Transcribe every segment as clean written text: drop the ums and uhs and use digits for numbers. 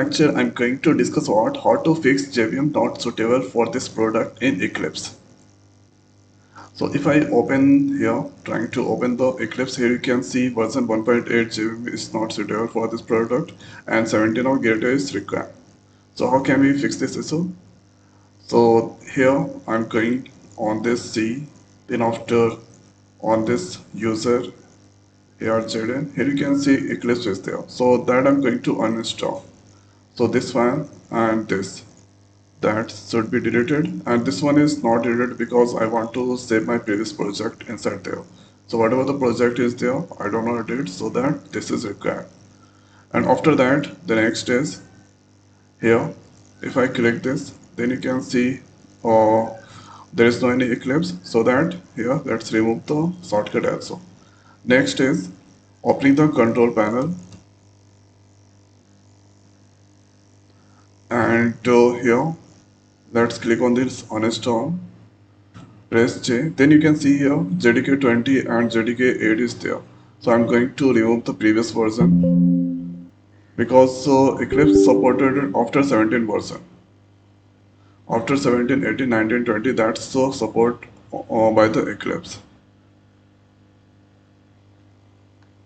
lecture, I'm going to discuss about how to fix JVM not suitable for this product in Eclipse. So if I open here, trying to open the Eclipse, here you can see version 1.8 JVM is not suitable for this product and 17 of gateway is required. So how can we fix this issue? So here I'm going on this C, then after on this user ARJN, here you can see Eclipse is there. So that I'm going to uninstall. So this one and this, that should be deleted, and this one is not deleted because I want to save my previous project inside there. So whatever the project is there, I don't want to delete, so that this is required. And after that, the next is here. If I click this, then you can see there is no any eclipse, so that here let's remove the shortcut also. Next is opening the control panel, and here let's click on this uninstall, press J, then you can see here JDK20 and JDK8 is there. So I'm going to remove the previous version because Eclipse supported it after 17 version. After 17, 18, 19, 20, that's the support by the Eclipse.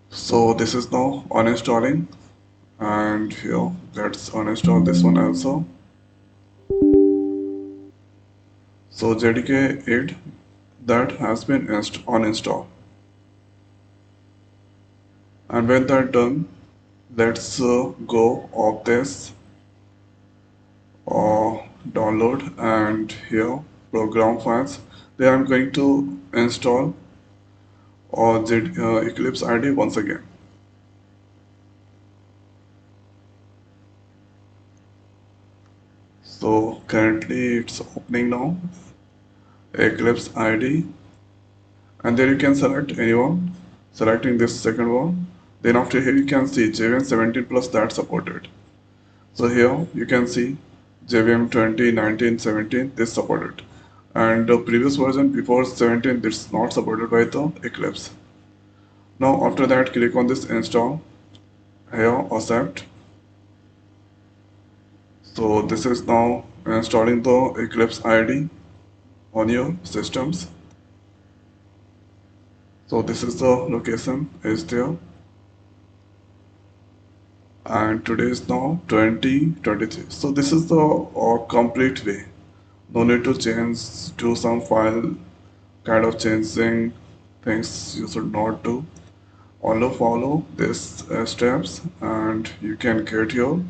So this is now uninstalling, and here let's uninstall this one also. So JDK8 that has been uninstalled. And when that done, let's go off this download, and here program files. Then I'm going to install Eclipse ID once again. So currently it's opening now, Eclipse ID, and then you can select anyone, selecting this second one. Then after here you can see JVM 17 plus that supported. So here you can see JVM 20, 19, 17 this supported, and the previous version before 17 this not supported by the Eclipse. Now after that, click on this install, here accept. So this is now installing the Eclipse ID on your systems. So this is the location is there, and today is now 2023. So this is the complete way. No need to change, do some file kind of changing things you should not do. Only follow these steps and you can get your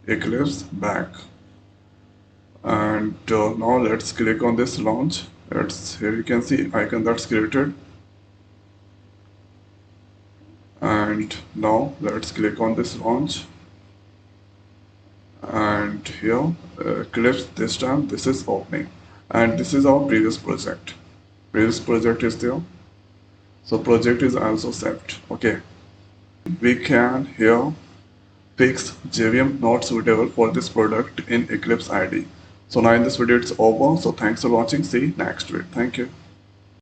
Eclipse back. And now let's click on this launch. Here you can see icon that's created. And now let's click on this launch, and here Eclipse this time this is opening, and this is our previous project. Previous project is there, so project is also saved. Okay, we can here fix JVM not suitable for this product in Eclipse ID. So now in this video it's over. So thanks for watching. See you next week. Thank you.